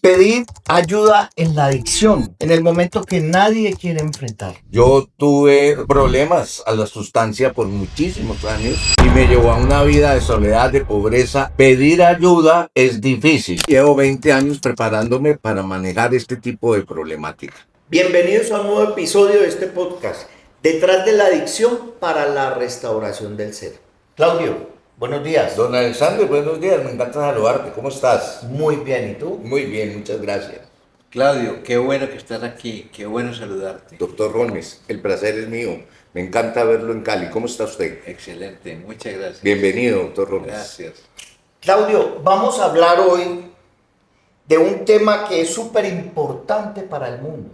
Pedir ayuda en la adicción, en el momento que nadie quiere enfrentar. Yo tuve problemas a la sustancia por muchísimos años y me llevó a una vida de soledad, de pobreza. Pedir ayuda es difícil. Llevo 20 años preparándome para manejar este tipo de problemática. Bienvenidos a un nuevo episodio de este podcast, Detrás de la adicción para la restauración del ser. Claudio, buenos días. Don Alexander, buenos días, me encanta saludarte. ¿Cómo estás? Muy bien, ¿y tú? Muy bien, muchas gracias. Claudio, qué bueno que estás aquí, qué bueno saludarte. Doctor Holmes, el placer es mío. Me encanta verlo en Cali. ¿Cómo está usted? Excelente, muchas gracias. Bienvenido, doctor Holmes. Gracias. Claudio, vamos a hablar hoy de un tema que es súper importante para el mundo.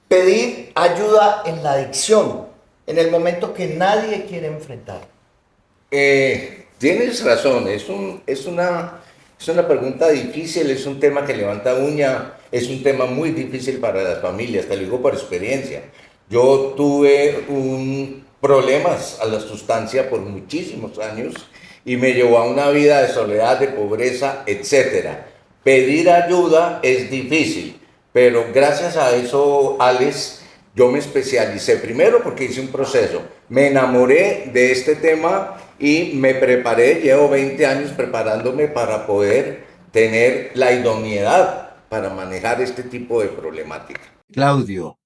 Pedir ayuda en la adicción, en el momento que nadie quiere enfrentar. Tienes razón, es una pregunta difícil, es un tema que levanta uña, es un tema muy difícil para las familias, te lo digo por experiencia. Yo tuve problemas a la sustancia por muchísimos años y me llevó a una vida de soledad, de pobreza, etcétera. Pedir ayuda es difícil, pero gracias a eso, Alex, yo me especialicé primero porque hice un proceso, me enamoré de este tema y me preparé, llevo 20 años preparándome para poder tener la idoneidad para manejar este tipo de problemática. Claudio,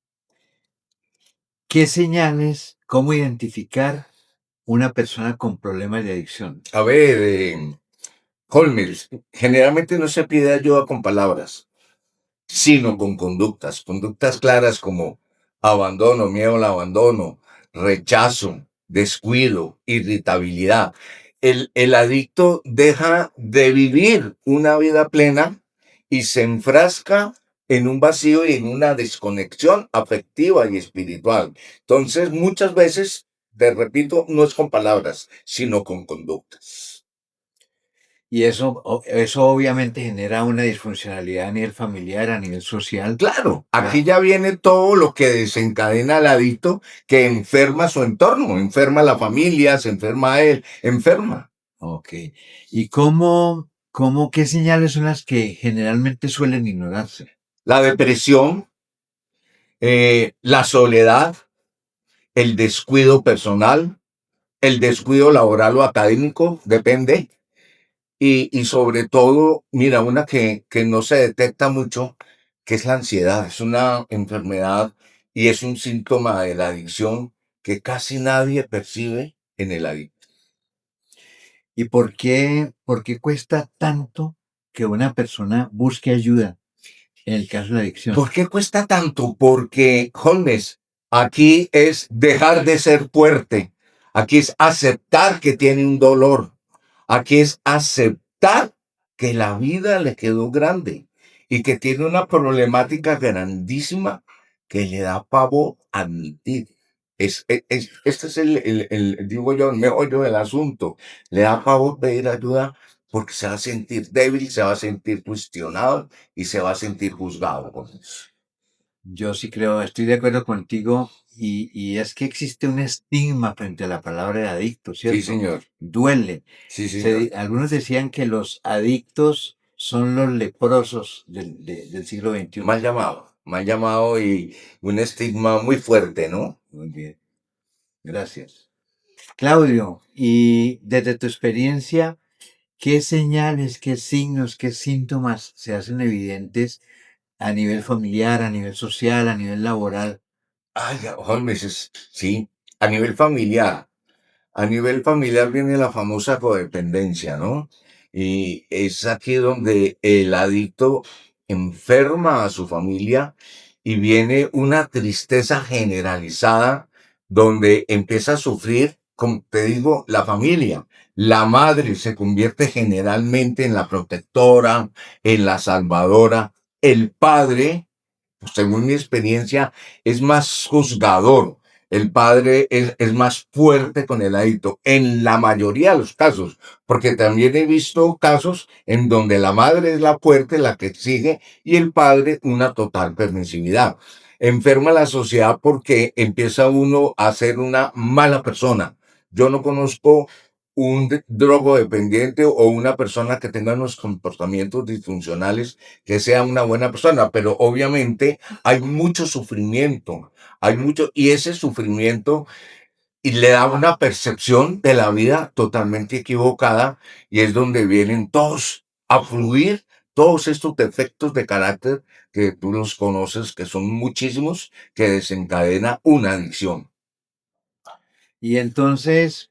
¿qué señales, cómo identificar una persona con problemas de adicción? A ver, Holmes, generalmente no se pide ayuda con palabras, sino con conductas claras como abandono, miedo al abandono, rechazo, descuido, irritabilidad. El adicto deja de vivir una vida plena y se enfrasca en un vacío y en una desconexión afectiva y espiritual. Entonces, muchas veces, te repito, no es con palabras, sino con conductas. Y eso obviamente genera una disfuncionalidad a nivel familiar, a nivel social. Claro, aquí ya viene todo lo que desencadena al adicto, que enferma su entorno, enferma a la familia, se enferma a él, enferma. Ok. ¿Y qué señales son las que generalmente suelen ignorarse? La depresión, la soledad, el descuido personal, el descuido laboral o académico, depende. Y sobre todo, mira, una que no se detecta mucho, que es la ansiedad. Es una enfermedad y es un síntoma de la adicción que casi nadie percibe en el adicto. ¿Y por qué cuesta tanto que una persona busque ayuda en el caso de la adicción? ¿Por qué cuesta tanto? Porque, Holmes, aquí es dejar de ser fuerte. Aquí es aceptar que tiene un dolor. Aquí es aceptar que la vida le quedó grande y que tiene una problemática grandísima que le da pavor admitir. Este es digo yo, el meollo del asunto. Le da pavor pedir ayuda porque se va a sentir débil, se va a sentir cuestionado y se va a sentir juzgado con eso. Yo sí creo, estoy de acuerdo contigo y es que existe un estigma frente a la palabra de adicto, Sí, ¿cierto? señor. Duele. Sí, señor. Algunos decían que los adictos son los leprosos del siglo XXI. Mal llamado y un estigma muy fuerte, ¿no? Muy bien, gracias. Claudio, y desde tu experiencia, ¿qué señales, qué signos, qué síntomas se hacen evidentes a nivel familiar, a nivel social, a nivel laboral? Ay, Holmes, sí, a nivel familiar. A nivel familiar viene la famosa codependencia, ¿no? Y es aquí donde el adicto enferma a su familia y viene una tristeza generalizada donde empieza a sufrir, como te digo, la familia. La madre se convierte generalmente en la protectora, en la salvadora. El padre, pues, según mi experiencia, es más juzgador. El padre es más fuerte con el adicto, en la mayoría de los casos, porque también he visto casos en donde la madre es la fuerte, la que exige, y el padre una total permisividad. Enferma la sociedad porque empieza uno a ser una mala persona. Yo no conozco un drogodependiente o una persona que tenga unos comportamientos disfuncionales, que sea una buena persona, pero obviamente hay mucho sufrimiento, hay mucho, y ese sufrimiento y le da una percepción de la vida totalmente equivocada y es donde vienen todos a fluir todos estos defectos de carácter que tú los conoces, que son muchísimos, que desencadena una adicción. Y entonces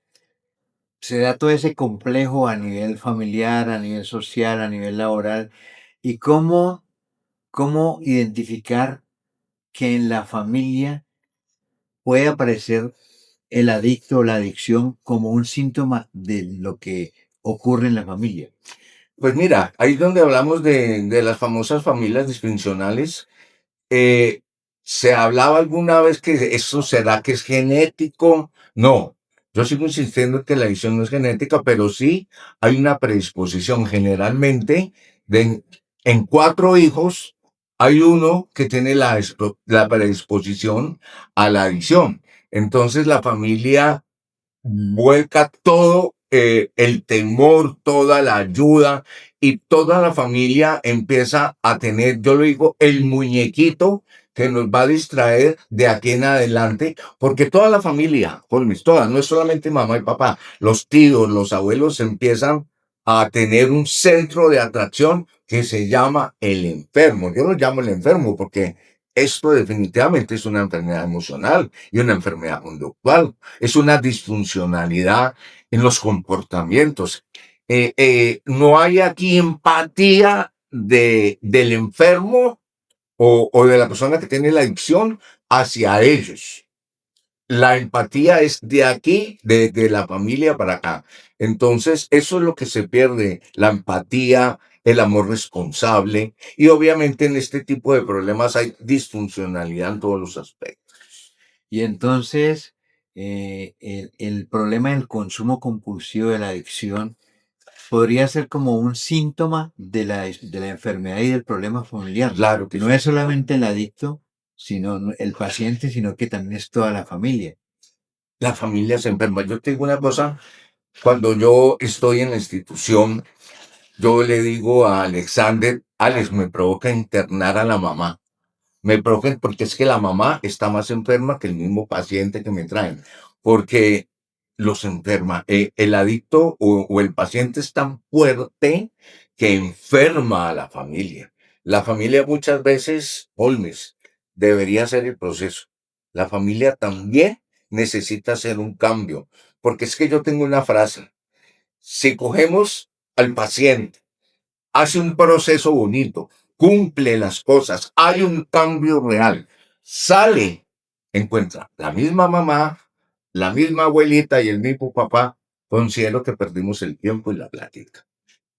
se da todo ese complejo a nivel familiar, a nivel social, a nivel laboral. ¿Y cómo identificar que en la familia puede aparecer el adicto o la adicción como un síntoma de lo que ocurre en la familia? Pues mira, ahí es donde hablamos de las famosas familias disfuncionales. Eh, ¿Se hablaba alguna vez que eso será que es genético? No, yo sigo insistiendo en que la adicción no es genética, pero sí hay una predisposición. Generalmente, de, en 4 hijos, hay uno que tiene la predisposición a la adicción. Entonces la familia vuelca todo el temor, toda la ayuda y toda la familia empieza a tener, yo le digo, el muñequito que nos va a distraer de aquí en adelante, porque toda la familia, Holmes, toda, no es solamente mamá y papá, los tíos, los abuelos empiezan a tener un centro de atracción que se llama el enfermo. Yo lo llamo el enfermo porque esto definitivamente es una enfermedad emocional y una enfermedad conductual, es una disfuncionalidad en los comportamientos. No hay aquí empatía del enfermo o de la persona que tiene la adicción hacia ellos. La empatía es de aquí, de la familia para acá. Entonces, eso es lo que se pierde, la empatía, el amor responsable. Y obviamente en este tipo de problemas hay disfuncionalidad en todos los aspectos. Y entonces el problema del consumo compulsivo de la adicción podría ser como un síntoma de la enfermedad y del problema familiar. Claro que No sí. es solamente el adicto, sino el paciente, sino que también es toda la familia. La familia se enferma. Yo te digo una cosa, cuando yo estoy en la institución, yo le digo a Alexander, Alex, me provoca internar a la mamá. Me provoca porque es que la mamá está más enferma que el mismo paciente que me traen, porque los enferma. El adicto o el paciente es tan fuerte que enferma a la familia. La familia muchas veces, Holmes, debería ser el proceso. La familia también necesita hacer un cambio, porque es que yo tengo una frase. Si cogemos al paciente, hace un proceso bonito, cumple las cosas, hay un cambio real, sale, encuentra la misma mamá, la misma abuelita y el mismo papá, considero que perdimos el tiempo y la plática.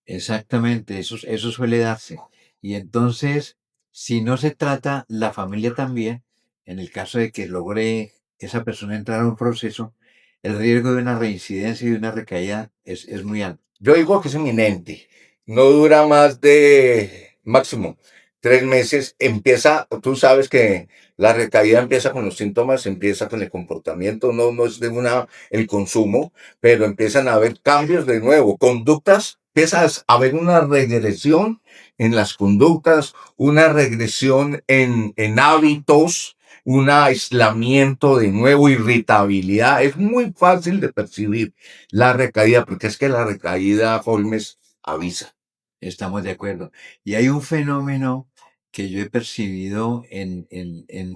Exactamente, eso suele darse. Y entonces, si no se trata la familia también, en el caso de que logre esa persona entrar a un proceso, el riesgo de una reincidencia y de una recaída es muy alto. Yo digo que es inminente, no dura más de máximo 3 meses, empieza, tú sabes que la recaída empieza con los síntomas, empieza con el comportamiento, no es de el consumo, pero empiezan a haber cambios de nuevo, conductas, empiezas a ver una regresión en las conductas, una regresión en hábitos, un aislamiento de nuevo, irritabilidad, es muy fácil de percibir la recaída, porque es que la recaída, Holmes, avisa. Estamos de acuerdo. Y hay un fenómeno que yo he percibido en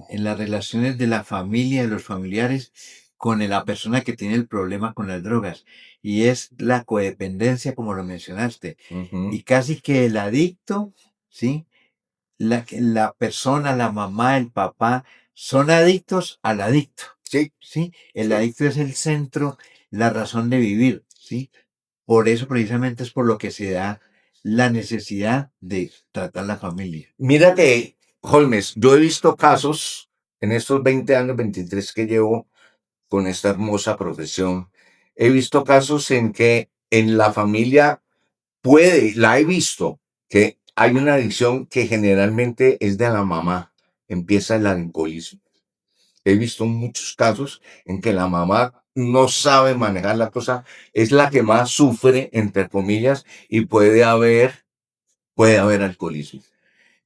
las relaciones de la familia, de los familiares, con la persona que tiene el problema con las drogas. Y es la codependencia, como lo mencionaste. Ujú. Y casi que el adicto, ¿sí? La persona, la mamá, el papá, son adictos al adicto, Sí, ¿sí? El sí. adicto es el centro, la razón de vivir, ¿sí? Por eso precisamente es por lo que se da la necesidad de tratar la familia. Mira que, Holmes, yo he visto casos en estos 20 años, 23 que llevo con esta hermosa profesión. He visto casos en que en la familia la he visto, que hay una adicción que generalmente es de la mamá. Empieza el alcoholismo. He visto muchos casos en que la mamá no sabe manejar la cosa, es la que más sufre, entre comillas, y puede haber alcoholismo.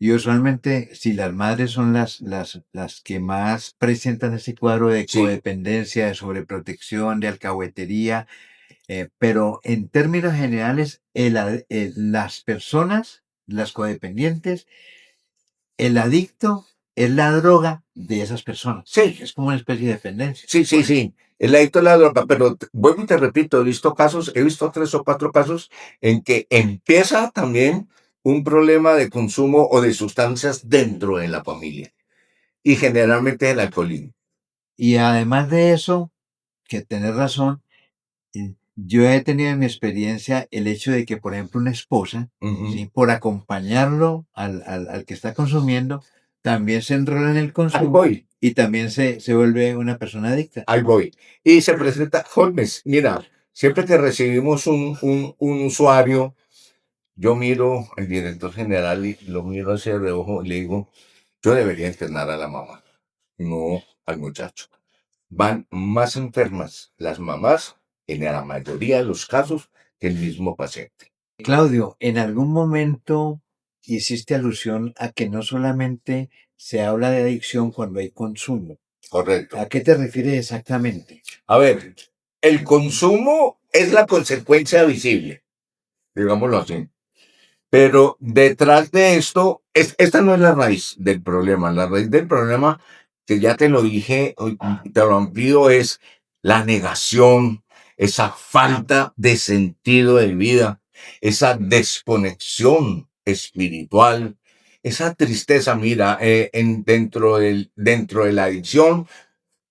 Y usualmente, si las madres son las que más presentan ese cuadro de Sí, codependencia, de sobreprotección, de alcahuetería, pero en términos generales, las personas, las codependientes, el adicto es la droga de esas personas. sí, Es como una especie de dependencia. sí. El adicto a la droga, pero vuelvo y te repito, he visto 3 o 4 casos en que empieza también un problema de consumo o de sustancias dentro de la familia. Y generalmente el alcoholismo. Y además de eso, que tener razón, yo he tenido en mi experiencia el hecho de que, por ejemplo, una esposa, Ujú. ¿sí? Por acompañarlo al que está consumiendo, también se enrola en el Ahí consumo voy, y también se vuelve una persona adicta. ahí voy. Y se presenta, Holmes, mira, siempre que recibimos un usuario, yo miro al director general y lo miro hacia de reojo y le digo, yo debería internar a la mamá, no al muchacho. Van más enfermas las mamás en la mayoría de los casos que el mismo paciente. Claudio, en algún momento hiciste alusión a que no solamente se habla de adicción cuando hay consumo. Correcto. ¿A qué te refieres exactamente? A ver, el consumo es la consecuencia visible, digámoslo así. Pero detrás de esto, esta no es la raíz del problema. La raíz del problema, que ya te lo dije, te lo amplío, es la negación, esa falta de sentido de vida, esa desconexión espiritual, esa tristeza. Mira, dentro de la adicción,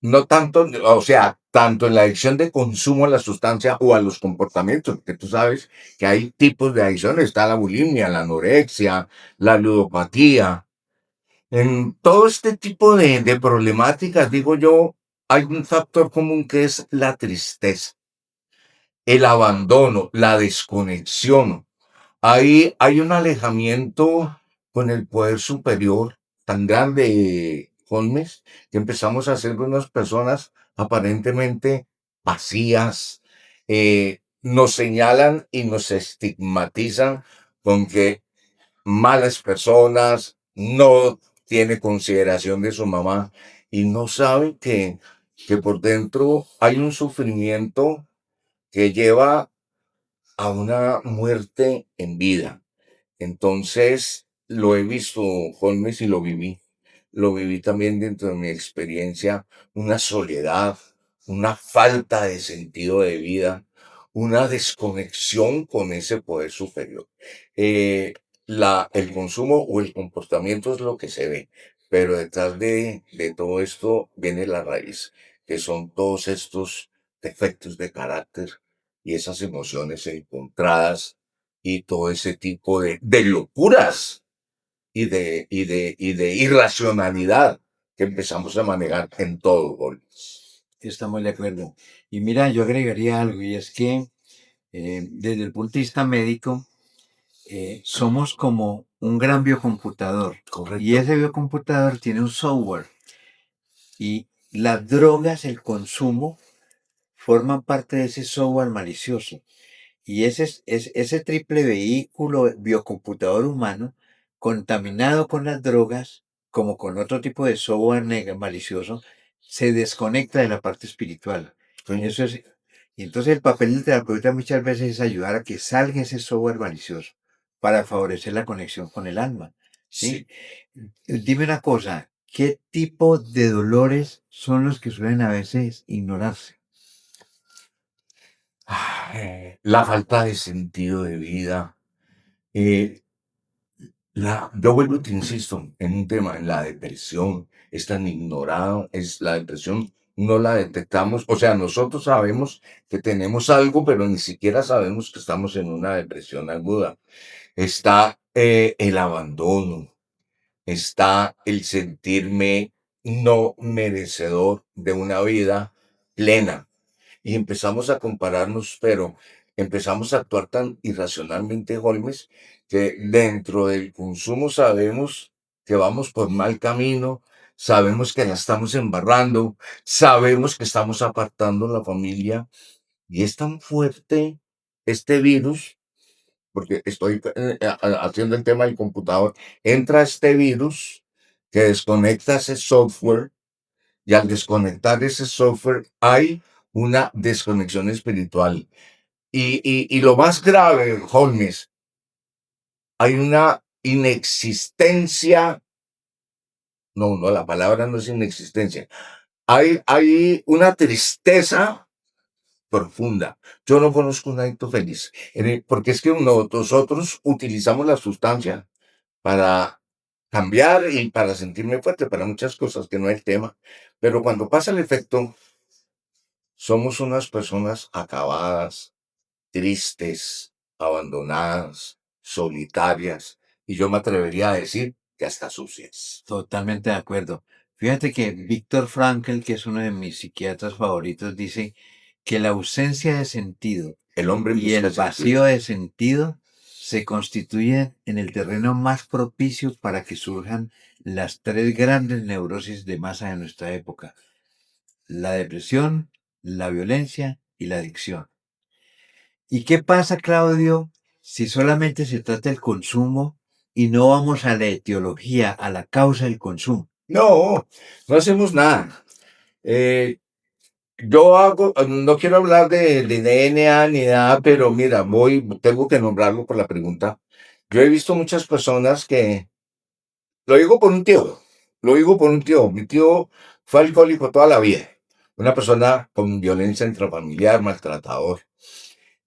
no tanto, o sea, tanto en la adicción de consumo a la sustancia o a los comportamientos, porque tú sabes que hay tipos de adicciones, está la bulimia, la anorexia, la ludopatía. En todo este tipo de problemáticas, digo yo, hay un factor común que es la tristeza, el abandono, la desconexión. Ahí hay un alejamiento con el poder superior tan grande, Holmes, que empezamos a ser unas personas aparentemente vacías. Nos señalan y nos estigmatizan con que malas personas, no tiene consideración de su mamá y no saben que por dentro hay un sufrimiento que lleva a una muerte en vida. Entonces, lo he visto, Holmes, y lo viví. Lo viví también dentro de mi experiencia, una soledad, una falta de sentido de vida, una desconexión con ese poder superior. Eh, el consumo o el comportamiento es lo que se ve, pero detrás de todo esto viene la raíz, que son todos estos defectos de carácter y esas emociones encontradas y todo ese tipo de locuras y de irracionalidad que empezamos a manejar en todo, Boris. Estamos de acuerdo. Y mira, yo agregaría algo, y es que desde el punto de vista médico, somos como un gran biocomputador. Y Correcto. ese biocomputador tiene un software. Y las drogas, el consumo, forman parte de ese software malicioso. Y ese triple vehículo biocomputador humano, contaminado con las drogas, como con otro tipo de software malicioso, se desconecta de la parte espiritual. Sí. Eso es, y entonces el papel del terapeuta muchas veces es ayudar a que salga ese software malicioso para favorecer la conexión con el alma. ¿Sí? Sí. Dime una cosa, ¿qué tipo de dolores son los que suelen a veces ignorarse? La falta de sentido de vida. eh, yo vuelvo y te insisto en un tema, en la depresión, es tan ignorado, es la depresión, no la detectamos, o sea, nosotros sabemos que tenemos algo, pero ni siquiera sabemos que estamos en una depresión aguda. Está el abandono, está el sentirme no merecedor de una vida plena y empezamos a compararnos, pero empezamos a actuar tan irracionalmente, Holmes, que dentro del consumo sabemos que vamos por mal camino, sabemos que la estamos embarrando, sabemos que estamos apartando la familia y es tan fuerte este virus, porque estoy haciendo el tema del computador, entra este virus que desconecta ese software y al desconectar ese software hay una desconexión espiritual. Y lo más grave, Holmes, hay una inexistencia, no, la palabra no es inexistencia, hay una tristeza profunda. Yo no conozco un adicto feliz, porque es que nosotros utilizamos la sustancia para cambiar y para sentirme fuerte, para muchas cosas que no es el tema, pero cuando pasa el efecto, somos unas personas acabadas, tristes, abandonadas, solitarias, y yo me atrevería a decir que hasta sucias. Totalmente de acuerdo. Fíjate que Víctor Frankl, que es uno de mis psiquiatras favoritos, dice que la ausencia de sentido El hombre y busca el sentido. vacío de sentido se constituyen en el terreno más propicio para que surjan las tres grandes neurosis de masa de nuestra época: la depresión, la violencia y la adicción. ¿Y qué pasa, Claudio, si solamente se trata del consumo y no vamos a la etiología, a la causa del consumo? No hacemos nada. Eh, no quiero hablar de DNA ni nada, pero mira, tengo que nombrarlo por la pregunta. Yo he visto muchas personas lo digo por un tío, mi tío fue alcohólico toda la vida, una persona con violencia intrafamiliar, maltratador.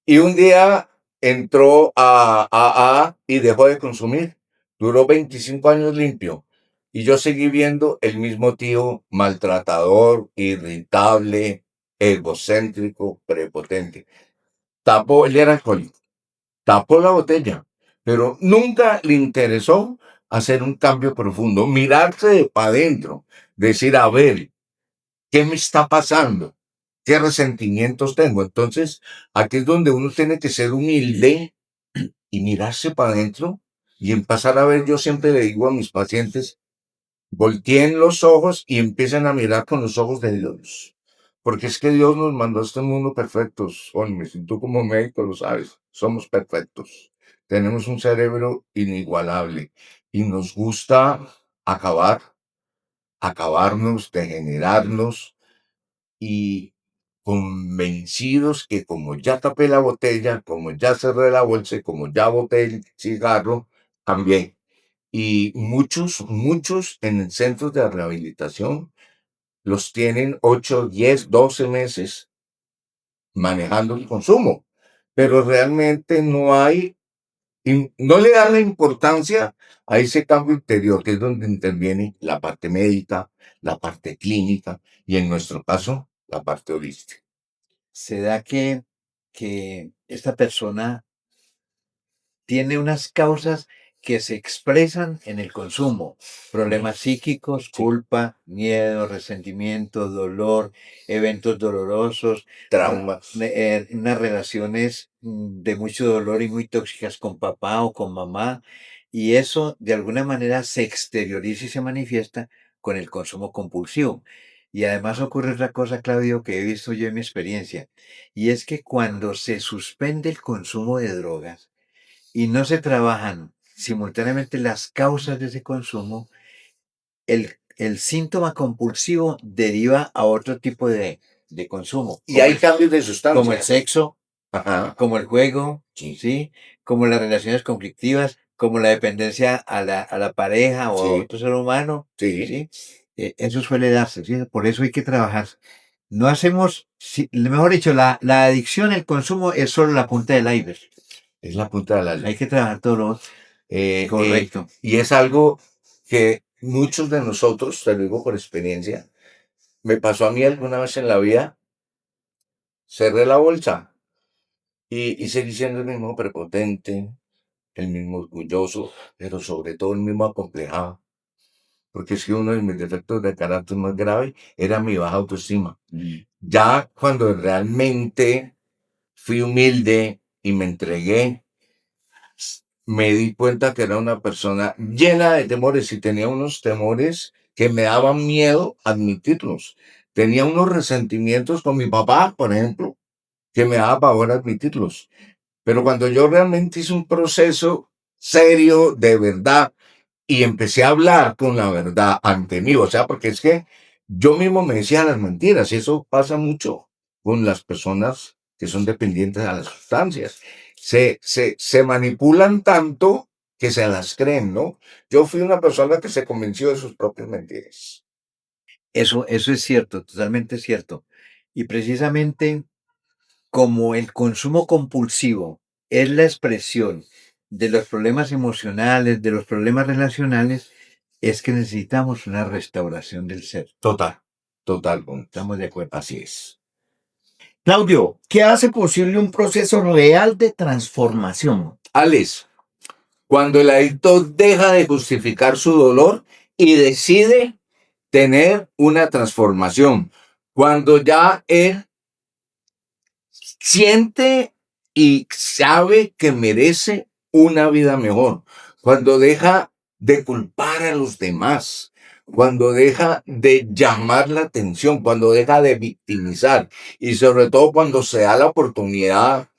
Y un día entró a AA y dejó de consumir. Duró 25 años limpio. Y yo seguí viendo el mismo tío maltratador, irritable, egocéntrico, prepotente. Él era alcohólico, tapó la botella, pero nunca le interesó hacer un cambio profundo, mirarse para adentro, decir, a ver, ¿qué me está pasando? ¿Qué resentimientos tengo? Entonces, aquí es donde uno tiene que ser humilde y mirarse para adentro y empezar a ver. Yo siempre le digo a mis pacientes, volteen los ojos y empiecen a mirar con los ojos de Dios. Porque es que Dios nos mandó a este mundo perfectos, Holmes, y tú como médico lo sabes, somos perfectos. Tenemos un cerebro inigualable y nos gusta acabarnos, degenerarnos y convencidos que como ya tapé la botella, como ya cerré la bolsa, y como ya boté el cigarro, cambié. Y muchos en centros de rehabilitación los tienen 8, 10, 12 meses manejando el consumo, pero realmente no le dan la importancia a ese cambio interior, que es donde interviene la parte médica, la parte clínica y en nuestro caso, la parte holística. Se da que esta persona tiene unas causas que se expresan en el consumo: problemas psíquicos, Sí. culpa, miedo, resentimiento, dolor, eventos dolorosos, Traumas. unas relaciones de mucho dolor y muy tóxicas con papá o con mamá, y eso de alguna manera se exterioriza y se manifiesta con el consumo compulsivo. Y además ocurre otra cosa, Claudio, que he visto yo en mi experiencia, y es que cuando se suspende el consumo de drogas y no se trabajan simultáneamente las causas de ese consumo, el síntoma compulsivo deriva a otro tipo de consumo, Y hay cambios de sustancia. como el sexo, Ajá. como el juego, Sí. ¿sí? Como las relaciones conflictivas, como la dependencia a la pareja o a Sí. otro ser humano, Sí. ¿sí? Eso suele darse, ¿sí? Por eso hay que trabajar. No hacemos, mejor dicho, la adicción, el consumo es solo la punta del iceberg. Es la punta de la Hay ley. que trabajar todo lo otro. Correcto. Y es algo que muchos de nosotros, te lo digo por experiencia, me pasó a mí alguna vez en la vida, cerré la bolsa y seguí siendo el mismo prepotente, el mismo orgulloso, pero sobre todo el mismo acomplejado. Porque es que uno de mis defectos de carácter más grave era mi baja autoestima. Ya cuando realmente fui humilde y me entregué, me di cuenta que era una persona llena de temores y tenía unos temores que me daban miedo admitirlos. Tenía unos resentimientos con mi papá, por ejemplo, que me daba pavor admitirlos. Pero cuando yo realmente hice un proceso serio, de verdad, y empecé a hablar con la verdad ante mí, o sea, porque es que yo mismo me decía las mentiras, y eso pasa mucho con las personas que son dependientes a las sustancias. Se manipulan tanto que se las creen, ¿no? Yo fui una persona que se convenció de sus propias mentiras. Eso es cierto, totalmente cierto. Y precisamente como el consumo compulsivo es la expresión de los problemas emocionales, de los problemas relacionales, es que necesitamos una restauración del ser. Total, total, Gonz. Estamos de acuerdo. Así es. Claudio, ¿qué hace posible un proceso real de transformación? Alex, cuando el adicto deja de justificar su dolor y decide tener una transformación, cuando ya él siente y sabe que merece una vida mejor, cuando deja de culpar a los demás, cuando deja de llamar la atención, cuando deja de victimizar y sobre todo cuando se da la oportunidad,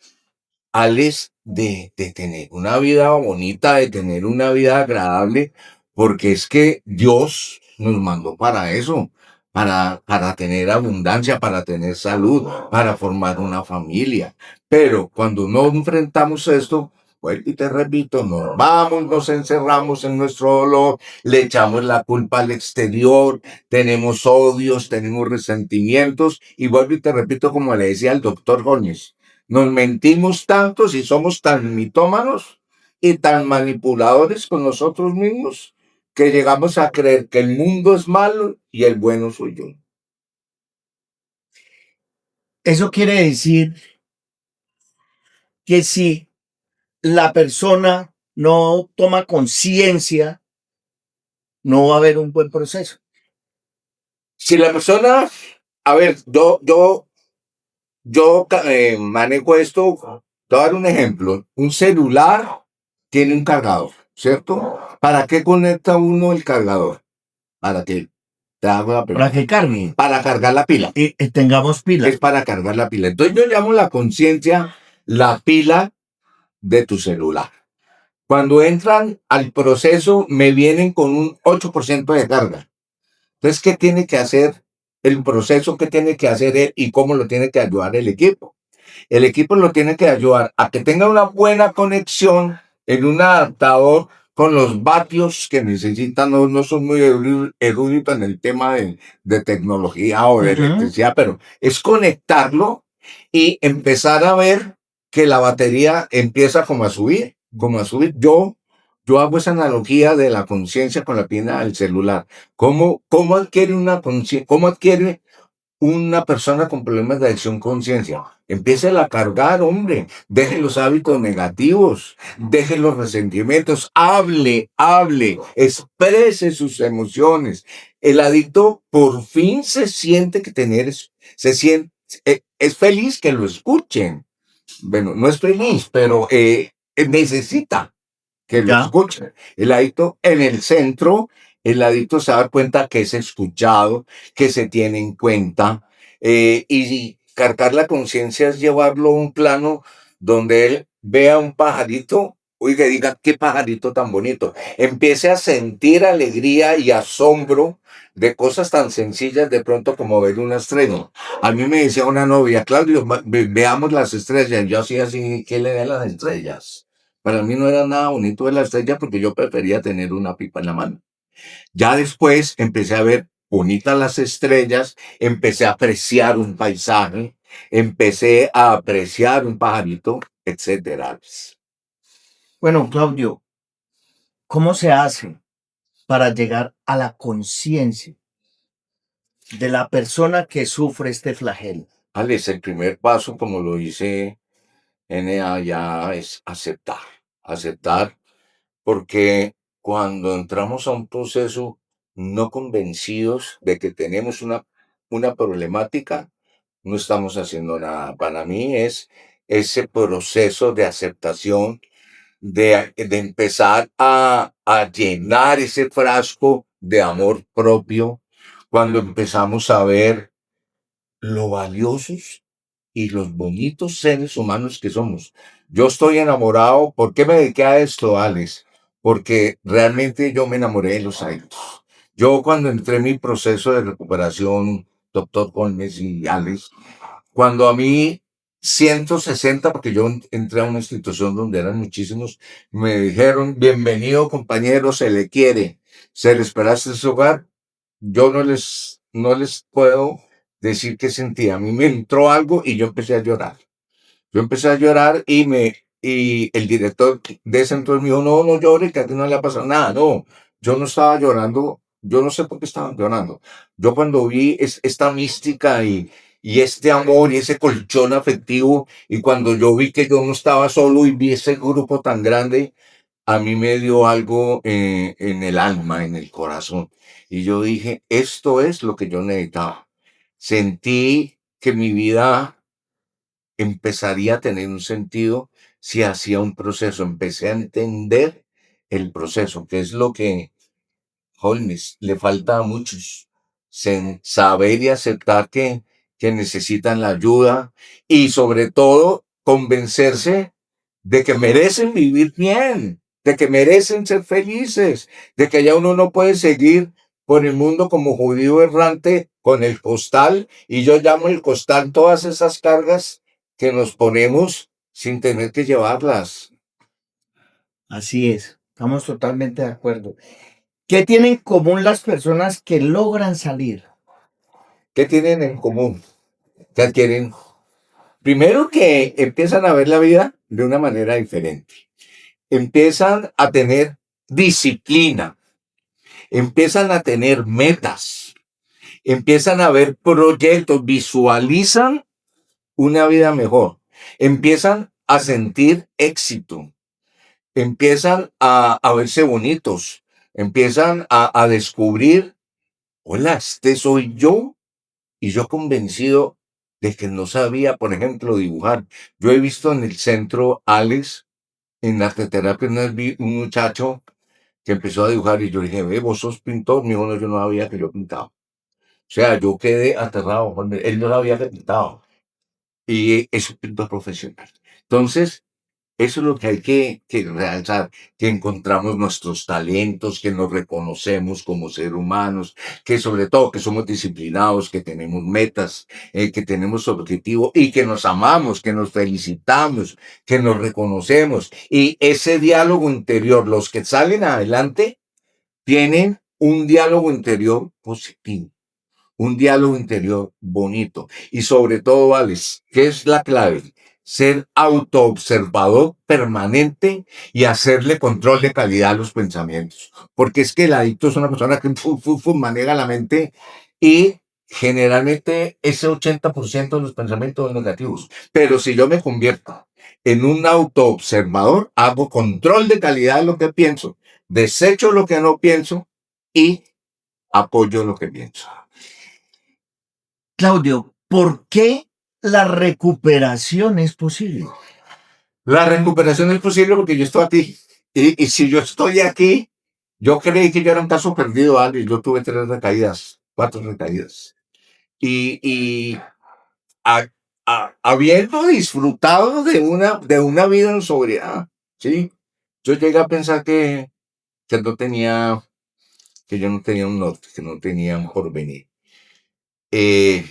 Alex, de tener una vida bonita, de tener una vida agradable, porque es que Dios nos mandó para eso, para tener abundancia, para tener salud, para formar una familia. Pero cuando no enfrentamos esto, pues, y te repito, nos vamos, nos encerramos en nuestro dolor, le echamos la culpa al exterior, tenemos odios, tenemos resentimientos, y vuelvo y te repito, como le decía el doctor Gómez, nos mentimos tantos y somos tan mitómanos y tan manipuladores con nosotros mismos que llegamos a creer que el mundo es malo y el bueno soy yo. Eso quiere decir que si la persona no toma conciencia, no va a haber un buen proceso. Si la persona, a ver, yo manejo esto, te voy a dar un ejemplo. Un celular tiene un cargador, ¿cierto? ¿Para qué conecta uno el cargador? ¿Para qué? Te hago la Para pregunta. que cargue Para cargar la pila. y tengamos pila. Es para cargar la pila. Entonces yo llamo la conciencia la pila de tu celular. Cuando entran al proceso me vienen con un 8% de carga. Entonces, ¿qué tiene que hacer el proceso? ¿Qué tiene que hacer él y cómo lo tiene que ayudar el equipo? El equipo lo tiene que ayudar a que tenga una buena conexión en un adaptador con los vatios que necesitan. No son muy eruditos en el tema de tecnología o de electricidad, pero es conectarlo y empezar a ver que la batería empieza como a subir, como a subir. Yo hago esa analogía de la conciencia con la pila del celular. ¿Cómo adquiere una conciencia? ¿Cómo adquiere una persona con problemas de adicción conciencia? Empiece a cargar, hombre. Deje los hábitos negativos, deje los resentimientos, hable, exprese sus emociones. El adicto por fin se siente se siente, es feliz que lo escuchen. Bueno, no es feliz, pero necesita que lo escuchen. El adicto en el centro, el adicto se da cuenta que es escuchado, que se tiene en cuenta, y cargar la conciencia es llevarlo a un plano donde él vea un pajarito, oiga, diga, qué pajarito tan bonito. Empiece a sentir alegría y asombro de cosas tan sencillas de pronto como ver una estrella. A mí me decía una novia, Claudio, veamos las estrellas. Yo hacía así, ¿qué le ve a las estrellas? Para mí no era nada bonito ver la estrella porque yo prefería tener una pipa en la mano. Ya después empecé a ver bonitas las estrellas, empecé a apreciar un paisaje, empecé a apreciar un pajarito, etcétera. Bueno, Claudio, ¿cómo se hace para llegar a la conciencia de la persona que sufre este flagelo? Alex, el primer paso, como lo dice NA, ya es aceptar. Aceptar porque cuando entramos a un proceso no convencidos de que tenemos una problemática, no estamos haciendo nada. Para mí es ese proceso de aceptación, de empezar a llenar ese frasco de amor propio, cuando empezamos a ver lo valiosos y los bonitos seres humanos que somos. Yo estoy enamorado. ¿Por qué me dediqué a esto, Alex? Porque realmente yo me enamoré de los años. Yo cuando entré en mi proceso de recuperación, doctor Holmes y Alex, cuando a mí 160, porque yo entré a una institución donde eran muchísimos, me dijeron, bienvenido compañero, se le quiere, se le espera este su hogar, yo no les puedo decir qué sentía. A mí me entró algo y yo empecé a llorar. Yo empecé a llorar y el director de ese entonces me dijo, no, no llore, que a ti no le ha pasado nada. No, yo no estaba llorando, yo no sé por qué estaba llorando. Yo cuando vi esta mística y este amor y ese colchón afectivo, y cuando yo vi que yo no estaba solo y vi ese grupo tan grande, a mí me dio algo en el alma, en el corazón. Y yo dije, esto es lo que yo necesitaba. Sentí que mi vida empezaría a tener un sentido si hacía un proceso. Empecé a entender el proceso, que es lo que Holmes le falta a muchos. Saber y aceptar que necesitan la ayuda y sobre todo convencerse de que merecen vivir bien, de que merecen ser felices, de que ya uno no puede seguir por el mundo como judío errante con el costal, y yo llamo el costal todas esas cargas que nos ponemos sin tener que llevarlas. Así es, estamos totalmente de acuerdo. ¿Qué tienen en común las personas que logran salir? ¿Qué tienen en común? ¿Qué adquieren? Primero, que empiezan a ver la vida de una manera diferente. Empiezan a tener disciplina, empiezan a tener metas, empiezan a ver proyectos, visualizan una vida mejor, empiezan a sentir éxito, empiezan a verse bonitos, empiezan a descubrir, hola, este soy yo. Y yo convencido de que no sabía, por ejemplo, dibujar. Yo he visto en el centro, Alex, en arteterapia, una vez vi un muchacho que empezó a dibujar y yo le dije, ve, vos sos pintor. Me dijo, no, yo no sabía que yo pintaba. O sea, yo quedé aterrado. Él no sabía que pintaba. Y es un pintor profesional. Entonces, eso es lo que hay que realzar, que encontramos nuestros talentos, que nos reconocemos como seres humanos, que sobre todo que somos disciplinados, que tenemos metas, que tenemos objetivos y que nos amamos, que nos felicitamos, que nos reconocemos. Y ese diálogo interior, los que salen adelante, tienen un diálogo interior positivo, un diálogo interior bonito. Y sobre todo, Alex, ¿qué es la clave? Ser autoobservador permanente y hacerle control de calidad a los pensamientos. Porque es que el adicto es una persona que maneja la mente y generalmente ese 80% de los pensamientos son negativos. Pero si yo me convierto en un autoobservador, hago control de calidad de lo que pienso, desecho lo que no pienso y apoyo lo que pienso. Claudio, ¿por qué la recuperación es posible? La recuperación es posible porque yo estoy aquí. Y si yo estoy aquí, yo creí que yo era un caso perdido, Alex. Yo tuve 3 recaídas, 4 recaídas. Y a- habiendo disfrutado de una vida en sobriedad, ¿sí? Yo llegué a pensar que no tenía, que yo no tenía un norte, que no tenía un porvenir.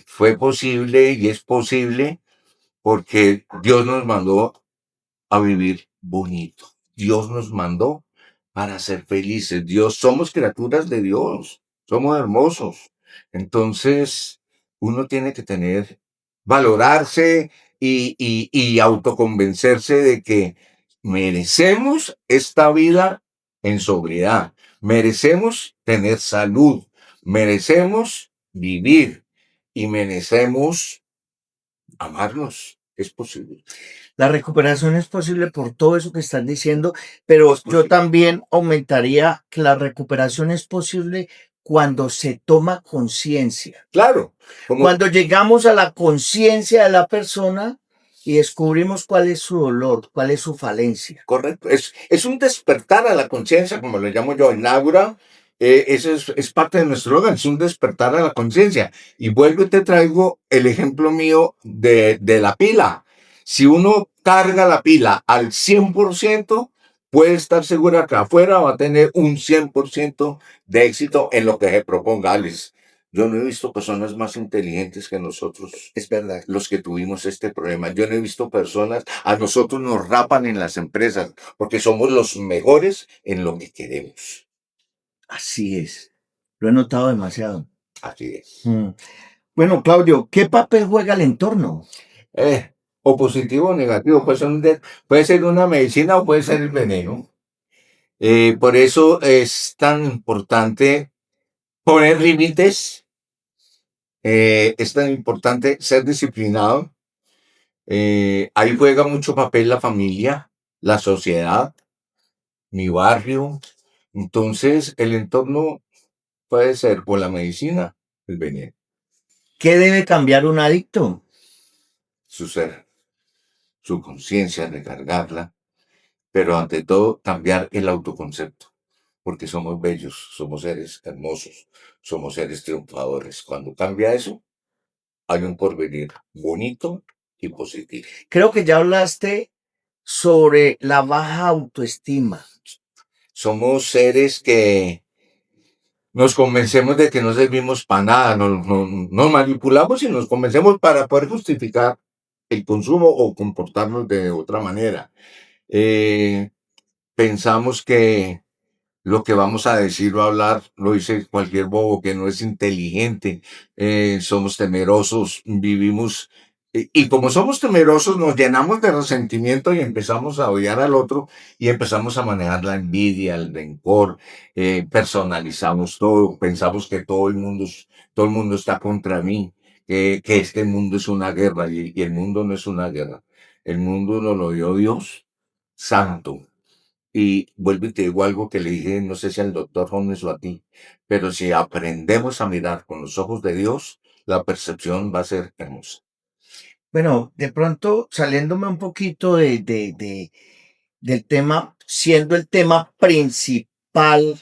Fue posible y es posible porque Dios nos mandó a vivir bonito. Dios nos mandó para ser felices. Somos criaturas de Dios, somos hermosos. Entonces, uno tiene que valorarse y autoconvencerse de que merecemos esta vida en sobriedad, merecemos tener salud, merecemos vivir y merecemos amarnos. Es posible. La recuperación es posible por todo eso que están diciendo, pero Es yo posible. también aumentaría que la recuperación es posible cuando se toma conciencia. Claro, como Cuando llegamos a la conciencia de la persona y descubrimos cuál es su dolor, cuál es su falencia. correcto. Es un despertar a la conciencia, como lo llamo yo, en Aura. Eso es parte de nuestro órgano, es un despertar a la conciencia. Y vuelvo y te traigo el ejemplo mío de la pila. Si uno carga la pila al 100%, puede estar segura que afuera va a tener un 100% de éxito en lo que se proponga, Alex. Yo no he visto personas más inteligentes que nosotros, Es verdad. los que tuvimos este problema. Yo no he visto personas, a nosotros nos rapan en las empresas porque somos los mejores en lo que queremos. Así es. Lo he notado demasiado. Así es. Bueno, Claudio, ¿qué papel juega el entorno? O positivo o negativo, puede ser una medicina o puede ser el veneno. Por eso es tan importante poner límites, es tan importante ser disciplinado. Ahí juega mucho papel la familia, la sociedad, mi barrio. Entonces, el entorno puede ser o la medicina, el veneno, ¿Qué debe cambiar un adicto? su ser, su conciencia, recargarla, pero ante todo cambiar el autoconcepto, porque somos bellos, somos seres hermosos, somos seres triunfadores. Cuando cambia eso, hay un porvenir bonito y positivo. Creo que ya hablaste sobre la baja autoestima. Somos seres que nos convencemos de que no servimos para nada, nos manipulamos y nos convencemos para poder justificar el consumo o comportarnos de otra manera. Eh, Pensamos que lo que vamos a decir o hablar lo dice cualquier bobo que no es inteligente. Somos temerosos, vivimos, y como somos temerosos nos llenamos de resentimiento y empezamos a odiar al otro y empezamos a manejar la envidia, el rencor, personalizamos todo, pensamos que todo el mundo está contra mí, que este mundo es una guerra y el mundo no es una guerra. El mundo nos lo dio Dios santo. Y vuelvo y te digo algo que le dije, no sé si al doctor Holmes o a ti, pero si aprendemos a mirar con los ojos de Dios, la percepción va a ser hermosa. Bueno, de pronto saliéndome un poquito del tema, siendo el tema principal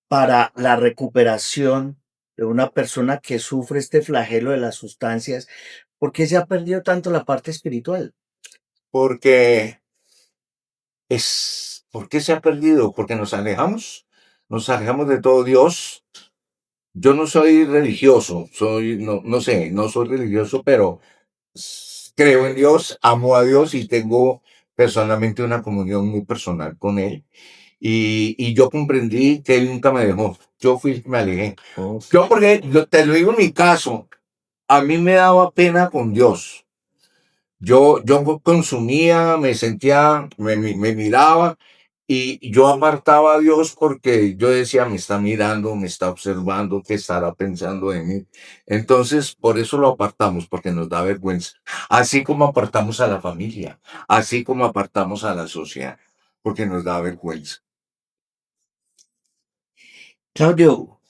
para la recuperación de una persona que sufre este flagelo de las sustancias, ¿por qué se ha perdido tanto la parte espiritual? Porque ¿por qué se ha perdido? Porque nos alejamos de todo Dios. Yo no soy religioso, no sé, no soy religioso, pero creo en Dios, amo a Dios y tengo personalmente una comunión muy personal con Él. Y yo comprendí que Él nunca me dejó. Yo fui el que me alejé. Yo, porque te lo digo en mi caso, a mí me daba pena con Dios. Yo consumía, me sentía, me miraba y yo apartaba a Dios porque yo decía, me está mirando, me está observando, ¿qué estará pensando de mí? Entonces, por eso lo apartamos, porque nos da vergüenza. Así como apartamos a la familia, así como apartamos a la sociedad, porque nos da vergüenza. Claudio,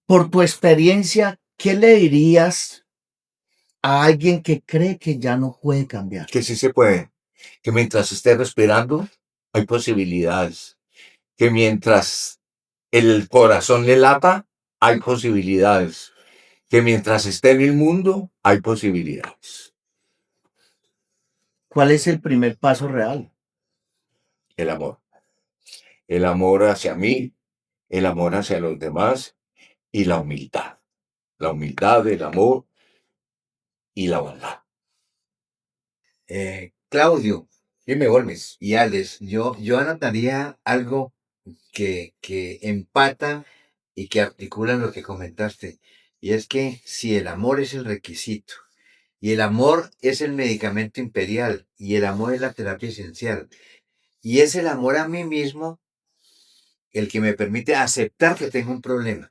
por tu experiencia, ¿qué le dirías a alguien que cree que ya no puede cambiar? Que sí se puede, que mientras esté respirando, hay posibilidades, que mientras el corazón le lata, hay posibilidades, que mientras esté en el mundo, hay posibilidades. ¿Cuál es el primer paso real? El amor. El amor hacia mí, el amor hacia los demás y la humildad. La humildad, el amor y la bondad. Claudio Dime, Holmes. y Alex, yo anotaría algo que empata y que articula lo que comentaste. Y es que si el amor es el requisito, y el amor es el medicamento imperial, y el amor es la terapia esencial, y es el amor a mí mismo el que me permite aceptar que tengo un problema.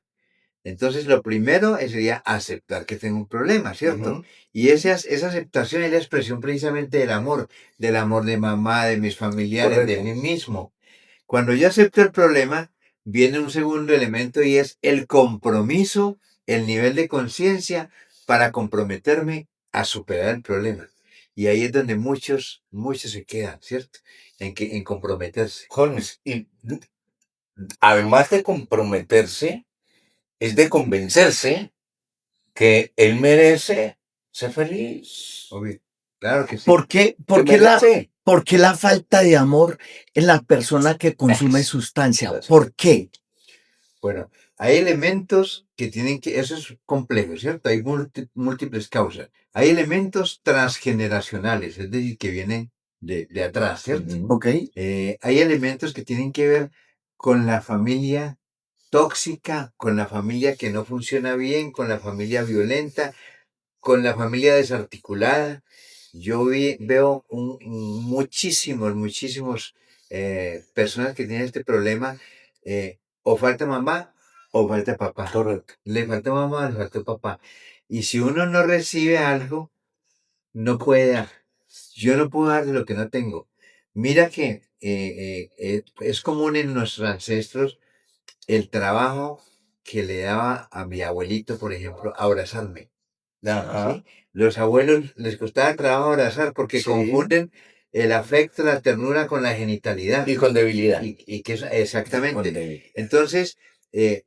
Entonces, lo primero sería aceptar que tengo un problema, ¿cierto? Ujú. Y esa aceptación es la expresión precisamente del amor de mamá, de mis familiares, de Correcto. mí mismo. Cuando yo acepto el problema, viene un segundo elemento y es el compromiso, el nivel de conciencia para comprometerme a superar el problema. Y ahí es donde muchos se quedan, ¿cierto? En comprometerse. Holmes, y además de comprometerse, es de convencerse que él merece ser feliz. Obvio. Claro que sí. ¿Por qué, Que merece. por qué la falta de amor en la persona que consume sustancia? ¿Por qué? Bueno, hay elementos que tienen que, eso es complejo, ¿cierto? Hay múltiples causas. Hay elementos transgeneracionales, es decir, que vienen de atrás, ¿cierto? Ujú. ¿Ok? Hay elementos que tienen que ver con la familia tóxica, con la familia que no funciona bien, con la familia violenta, con la familia desarticulada. Yo veo muchísimos personas que tienen este problema. O falta mamá o falta papá. Correcto. Le falta mamá, le falta papá. Y si uno no recibe algo, no puede dar. Yo no puedo dar de lo que no tengo. Mira que es común en nuestros ancestros el trabajo que le daba a mi abuelito, por ejemplo, abrazarme. Ajá. ¿Sí? Los abuelos les costaba trabajo abrazar porque Sí. confunden el afecto, la ternura con la genitalidad. Y con debilidad. Y que Con exactamente. debilidad. Entonces,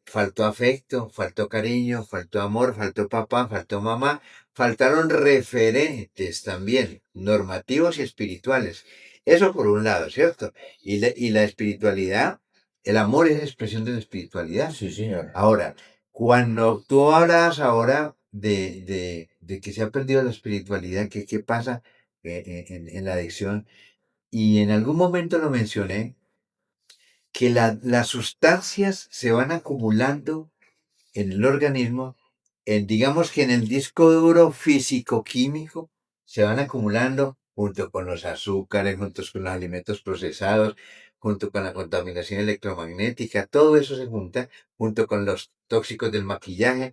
faltó afecto, faltó cariño, faltó amor, faltó papá, faltó mamá, faltaron referentes también, normativos y espirituales. Eso por un lado, ¿cierto? Y la espiritualidad, el amor es expresión de la espiritualidad. Sí, señor. Ahora, cuando tú hablas ahora de que se ha perdido la espiritualidad, ¿qué pasa en la adicción? Y en algún momento lo mencioné, que las sustancias se van acumulando en el organismo, digamos que en el disco duro físico-químico, se van acumulando junto con los azúcares, junto con los alimentos procesados, junto con la contaminación electromagnética, todo eso se junta junto con los tóxicos del maquillaje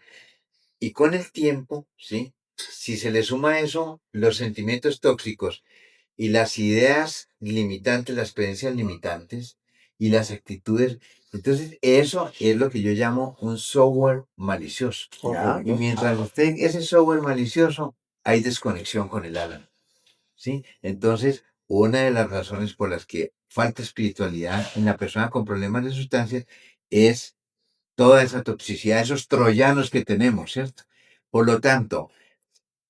y con el tiempo, ¿sí? Si se le suma a eso los sentimientos tóxicos y las ideas limitantes, las creencias limitantes y las actitudes. Entonces, eso es lo que yo llamo un software malicioso. Ya. Y mientras esté ese software malicioso, hay desconexión con el alma. ¿Sí? Entonces, una de las razones por las que falta espiritualidad en la persona con problemas de sustancias es toda esa toxicidad, esos troyanos que tenemos, ¿cierto? Por lo tanto,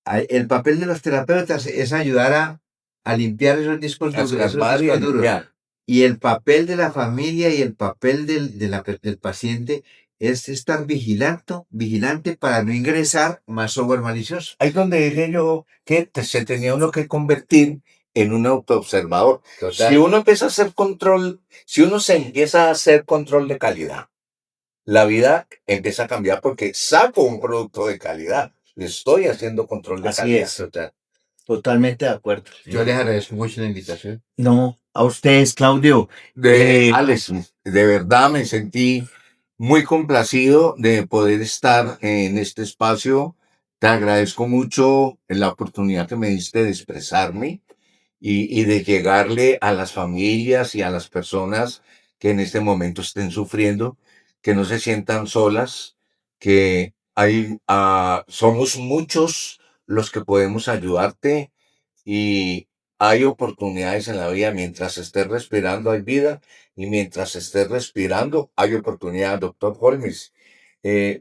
el papel de los terapeutas es ayudar a limpiar esos discos A duros, esos escarbar y a discos duros. limpiar. Y el papel de la familia y el papel del paciente es estar vigilante para no ingresar más software malicioso. Ahí es donde dije yo que se tenía uno que convertir en un autoobservador. Si Total. uno empieza a hacer control, si uno se empieza a hacer control de calidad, la vida empieza a cambiar porque saco un producto de calidad. Le estoy haciendo control de Así calidad. es. Total. Totalmente de acuerdo. Yo les agradezco mucho la invitación. No, a ustedes, Claudio. Alex, de verdad me sentí muy complacido de poder estar en este espacio. Te agradezco mucho la oportunidad que me diste de expresarme y de llegarle a las familias y a las personas que en este momento estén sufriendo, que no se sientan solas, que somos muchos los que podemos ayudarte y hay oportunidades en la vida. Mientras estés respirando hay vida y mientras estés respirando hay oportunidad. Doctor Holmes,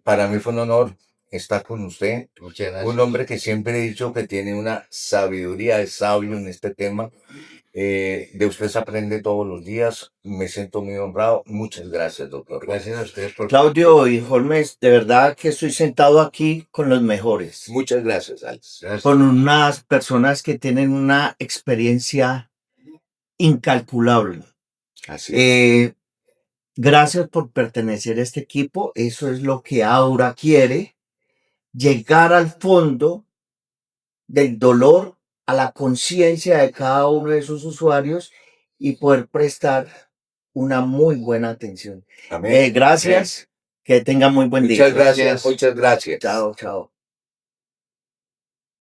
para mí fue un honor estar con usted. Muchas gracias. Un hombre que siempre he dicho que tiene una sabiduría de sabio en este tema. De usted se aprende todos los días. Me siento muy honrado. Muchas gracias, doctor. Gracias a ustedes por... Claudio y Holmes, de verdad que estoy sentado aquí con los mejores, Muchas gracias, Alex. Gracias. con unas personas que tienen una experiencia incalculable. Así es. Gracias por pertenecer a este equipo. Eso es lo que Aura quiere, llegar al fondo del dolor, a la conciencia de cada uno de sus usuarios y poder prestar una muy buena atención. Amén. Gracias, que tengan muy buen día. Muchas gracias. Muchas gracias. Chao, chao.